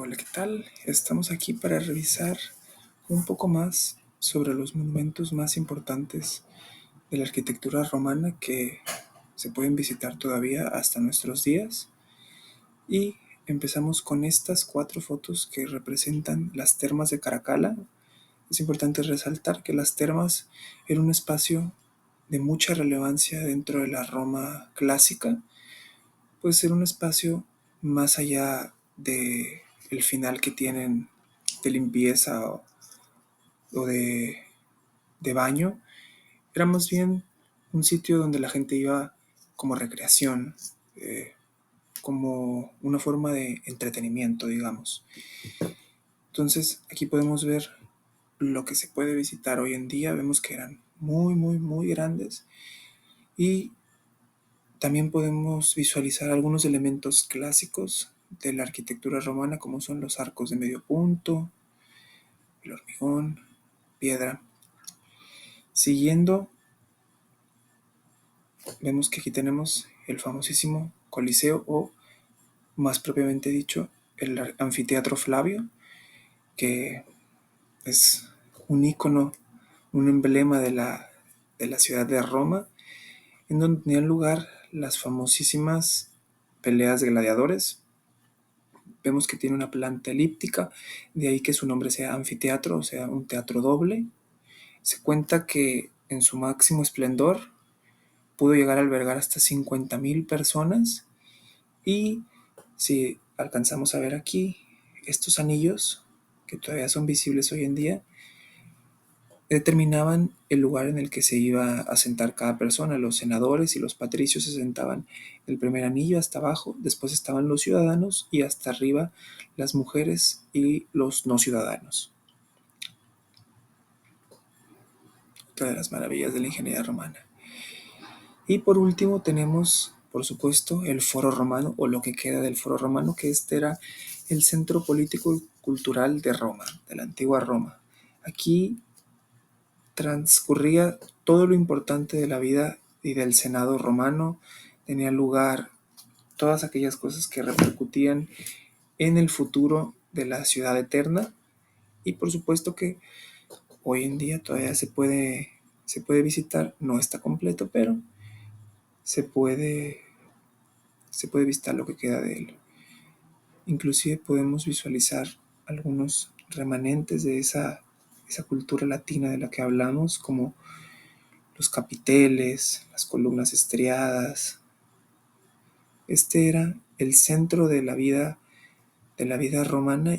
Hola, ¿qué tal? Estamos aquí para revisar un poco más sobre los monumentos más importantes de la arquitectura romana que se pueden visitar todavía hasta nuestros días. Y empezamos con estas 4 fotos que representan las termas de Caracalla. Es importante resaltar que las termas eran un espacio de mucha relevancia dentro de la Roma clásica, pues era un espacio más allá de el final que tienen de limpieza o de baño. Era más bien un sitio donde la gente iba como recreación, como una forma de entretenimiento, digamos. Entonces aquí podemos ver lo que se puede visitar hoy en día. Vemos que eran muy, muy, muy grandes y también podemos visualizar algunos elementos clásicos de la arquitectura romana, como son los arcos de medio punto, el hormigón, piedra. Siguiendo, vemos que aquí tenemos el famosísimo Coliseo, o más propiamente dicho, el anfiteatro Flavio, que es un icono, un emblema de la ciudad de Roma, en donde tenían lugar las famosísimas peleas de gladiadores. Vemos que tiene una planta elíptica, de ahí que su nombre sea anfiteatro, o sea, un teatro doble. Se cuenta que en su máximo esplendor pudo llegar a albergar hasta 50,000 personas. Y si alcanzamos a ver aquí estos anillos, que todavía son visibles hoy en día, determinaban el lugar en el que se iba a sentar cada persona. Los senadores y los patricios se sentaban en el primer anillo hasta abajo, después estaban los ciudadanos y hasta arriba las mujeres y los no ciudadanos. Otra de las maravillas de la ingeniería romana. Y por último tenemos, por supuesto, el Foro Romano, o lo que queda del Foro Romano, que este era el centro político y cultural de Roma, de la antigua Roma. Aquí transcurría todo lo importante de la vida y del Senado romano. Tenía lugar todas aquellas cosas que repercutían en el futuro de la ciudad eterna. Y por supuesto que hoy en día todavía se puede visitar. No está completo, pero se puede visitar lo que queda de él. Inclusive podemos visualizar algunos remanentes de esa cultura latina de la que hablamos, como los capiteles, las columnas estriadas. Este era el centro de la vida romana,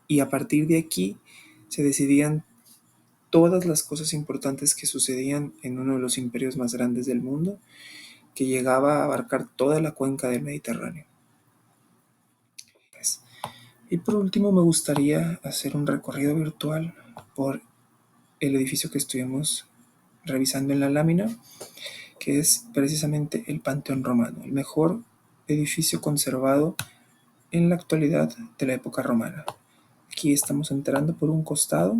y a partir de aquí se decidían todas las cosas importantes que sucedían en uno de los imperios más grandes del mundo, que llegaba a abarcar toda la cuenca del Mediterráneo. Y por último me gustaría hacer un recorrido virtual por el edificio que estuvimos revisando en la lámina, que es precisamente el Panteón Romano, el mejor edificio conservado en la actualidad de la época romana. Aquí estamos entrando por un costado.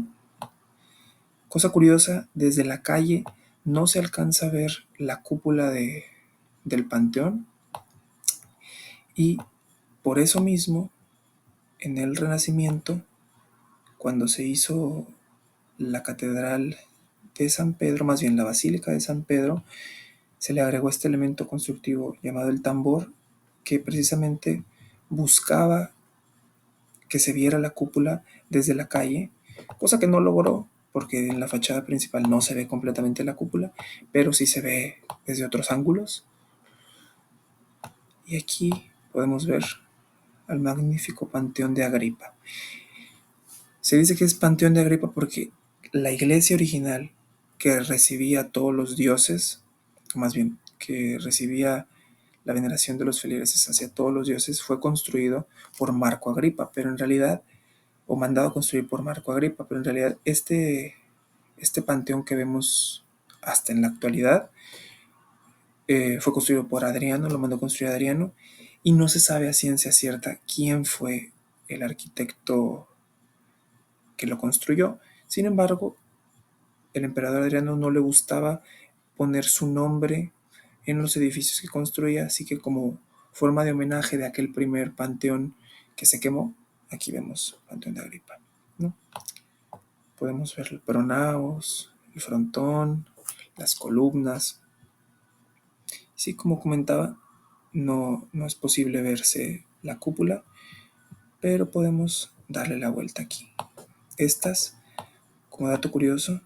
Cosa curiosa, desde la calle no se alcanza a ver la cúpula del panteón, y por eso mismo en el Renacimiento, cuando se hizo la catedral de San Pedro, más bien la basílica de San Pedro, se le agregó este elemento constructivo llamado el tambor, que precisamente buscaba que se viera la cúpula desde la calle, cosa que no logró porque en la fachada principal no se ve completamente la cúpula, pero sí se ve desde otros ángulos. Y aquí podemos ver al magnífico Panteón de Agripa. Se dice que es Panteón de Agripa porque la iglesia original, que recibía a todos los dioses, o más bien que recibía la veneración de los feligreses hacia todos los dioses, fue construido por Marco Agripa, pero en realidad, o mandado a construir por Marco Agripa, pero en realidad este panteón que vemos hasta en la actualidad fue construido por Adriano, lo mandó construir Adriano, y no se sabe a ciencia cierta quién fue el arquitecto que lo construyó. Sin embargo, el emperador Adriano no le gustaba poner su nombre en los edificios que construía, así que como forma de homenaje de aquel primer panteón que se quemó, Aquí vemos Panteón de Agripa, ¿no? Podemos ver el pronaos, el frontón, las columnas. Sí, como comentaba, no es posible verse la cúpula, pero podemos darle la vuelta aquí. Estas, como dato curioso,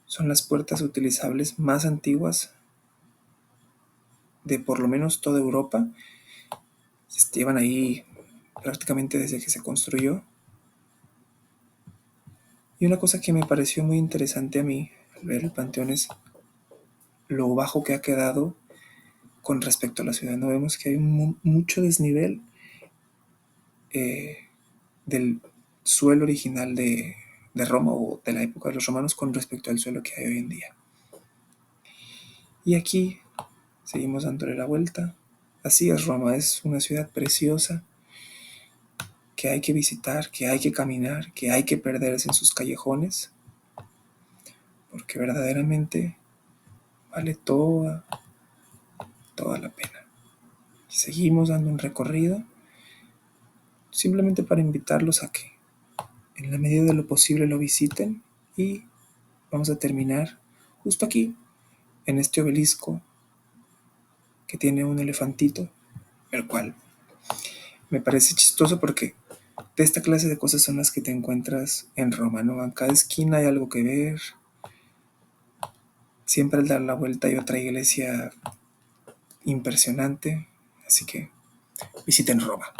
son las puertas utilizables más antiguas de por lo menos toda Europa. Llevan ahí prácticamente desde que se construyó. Y una cosa que me pareció muy interesante a mí al ver el panteón es lo bajo que ha quedado con respecto a la ciudad. No vemos que hay mucho desnivel eh, del suelo original de Roma o de la época de los romanos con respecto al suelo que hay hoy en día. Y aquí seguimos dándole la vuelta. Así es Roma, es una ciudad preciosa que hay que visitar, que hay que caminar, que hay que perderse en sus callejones, porque verdaderamente vale toda la pena. Y seguimos dando un recorrido simplemente para invitarlos a que en la medida de lo posible lo visiten y vamos a terminar justo aquí, en este obelisco que tiene un elefantito, el cual me parece chistoso porque de esta clase de cosas son las que te encuentras en Roma, ¿no? En cada esquina hay algo que ver, siempre al dar la vuelta hay otra iglesia impresionante, así que visiten Roma.